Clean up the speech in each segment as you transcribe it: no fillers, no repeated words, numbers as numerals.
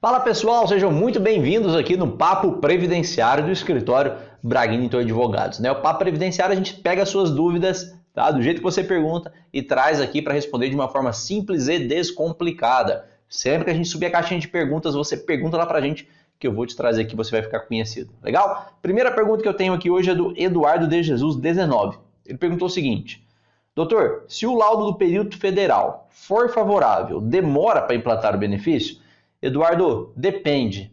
Fala pessoal, sejam muito bem-vindos aqui no Papo Previdenciário do escritório Braguin Advogados. O Papo Previdenciário a gente pega as suas dúvidas, tá? Do jeito que você pergunta e traz aqui para responder de uma forma simples e descomplicada. Sempre que a gente subir a caixinha de perguntas, você pergunta lá para a gente que eu vou te trazer aqui, você vai ficar conhecido. Legal? Primeira pergunta que eu tenho aqui hoje é do Eduardo de Jesus 19. Ele perguntou o seguinte: doutor, se o laudo do perito federal for favorável, demora para implantar o benefício? Eduardo, depende.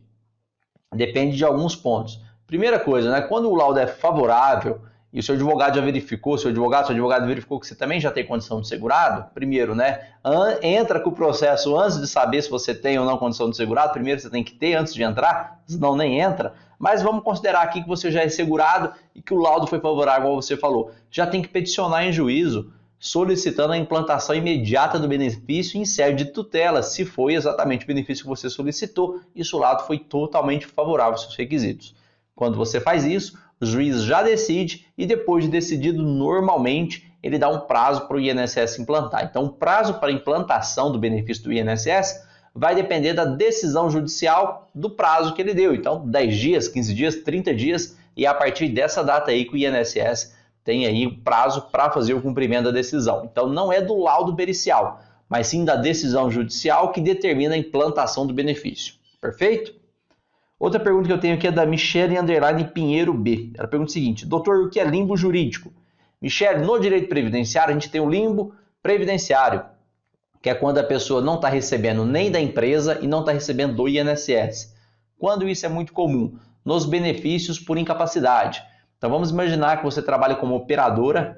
Depende de alguns pontos. Primeira coisa, quando o laudo é favorável e o seu advogado já verificou, seu advogado verificou que você também já tem condição de segurado, primeiro, entra com o processo antes de saber se você tem ou não condição de segurado, primeiro você tem que ter antes de entrar, senão nem entra, mas vamos considerar aqui que você já é segurado e que o laudo foi favorável, como você falou. Já tem que peticionar em juízo, solicitando a implantação imediata do benefício em sede de tutela, se foi exatamente o benefício que você solicitou e o laudo foi totalmente favorável aos seus requisitos. Quando você faz isso, o juiz já decide e depois de decidido, normalmente, ele dá um prazo para o INSS implantar. Então, o prazo para a implantação do benefício do INSS vai depender da decisão judicial do prazo que ele deu. Então, 10 dias, 15 dias, 30 dias e a partir dessa data aí que o INSS tem aí o prazo para fazer o cumprimento da decisão. Então, não é do laudo pericial, mas sim da decisão judicial que determina a implantação do benefício. Perfeito? Outra pergunta que eu tenho aqui é da Michele Pinheiro B. Ela pergunta o seguinte: doutor, o que é limbo jurídico? Michele, no direito previdenciário, a gente tem o limbo previdenciário, que é quando a pessoa não está recebendo nem da empresa e não está recebendo do INSS. Quando isso é muito comum? Nos benefícios por incapacidade. Então vamos imaginar que você trabalha como operadora,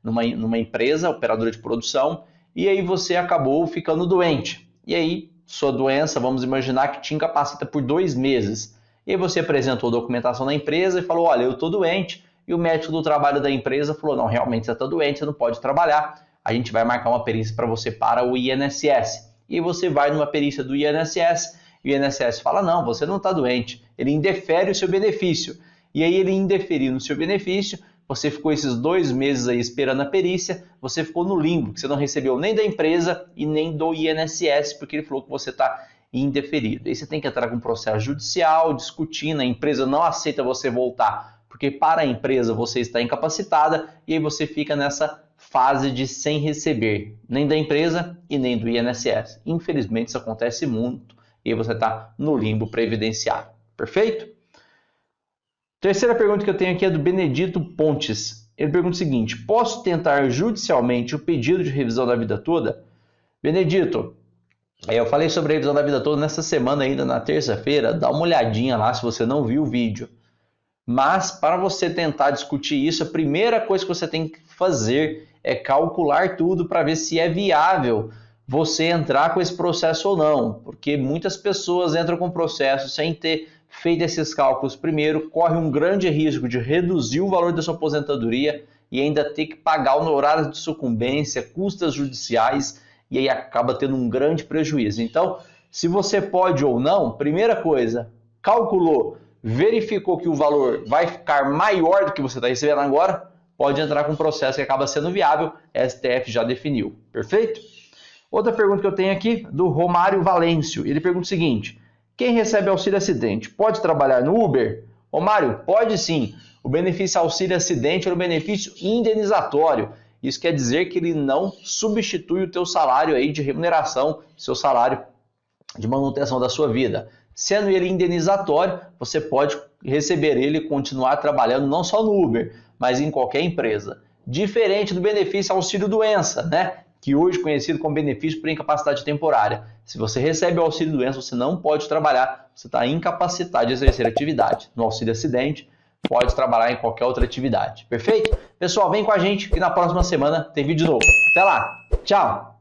numa empresa, operadora de produção, e aí você acabou ficando doente. E aí sua doença, vamos imaginar que te incapacita por 2 meses. E aí você apresentou a documentação da empresa e falou: olha, eu estou doente. E o médico do trabalho da empresa falou: não, realmente você está doente, você não pode trabalhar. A gente vai marcar uma perícia para você para o INSS. E aí você vai numa perícia do INSS, e o INSS fala: não, você não está doente. Ele indefere o seu benefício. E aí ele indeferindo o seu benefício, você ficou esses 2 meses aí esperando a perícia, você ficou no limbo, que você não recebeu nem da empresa e nem do INSS, porque ele falou que você está indeferido. Aí você tem que entrar com um processo judicial, discutindo, a empresa não aceita você voltar, porque para a empresa você está incapacitada, e aí você fica nessa fase de sem receber nem da empresa e nem do INSS. Infelizmente isso acontece muito, e aí você está no limbo previdenciário. Perfeito? Terceira pergunta que eu tenho aqui é do Benedito Pontes. Ele pergunta o seguinte: posso tentar judicialmente o pedido de revisão da vida toda? Benedito, eu falei sobre a revisão da vida toda nessa semana ainda, na terça-feira. Dá uma olhadinha lá se você não viu o vídeo. Mas para você tentar discutir isso, a primeira coisa que você tem que fazer é calcular tudo para ver se é viável você entrar com esse processo ou não. Porque muitas pessoas entram com o processo sem ter feito esses cálculos primeiro, corre um grande risco de reduzir o valor da sua aposentadoria e ainda ter que pagar honorários de sucumbência, custas judiciais, e aí acaba tendo um grande prejuízo. Então, se você pode ou não, primeira coisa, calculou, verificou que o valor vai ficar maior do que você está recebendo agora, pode entrar com um processo que acaba sendo viável, STF já definiu. Perfeito? Outra pergunta que eu tenho aqui, do Romário Valêncio. Ele pergunta o seguinte: quem recebe auxílio acidente pode trabalhar no Uber? Ô Mário, pode sim. O benefício auxílio acidente é um benefício indenizatório. Isso quer dizer que ele não substitui o teu salário aí de remuneração, seu salário de manutenção da sua vida. Sendo ele indenizatório, você pode receber ele e continuar trabalhando não só no Uber, mas em qualquer empresa. Diferente do benefício auxílio doença, que hoje é conhecido como benefício por incapacidade temporária. Se você recebe o auxílio doença, você não pode trabalhar, você está incapacitado de exercer atividade. No auxílio acidente, pode trabalhar em qualquer outra atividade. Perfeito? Pessoal, vem com a gente que na próxima semana tem vídeo novo. Até lá! Tchau!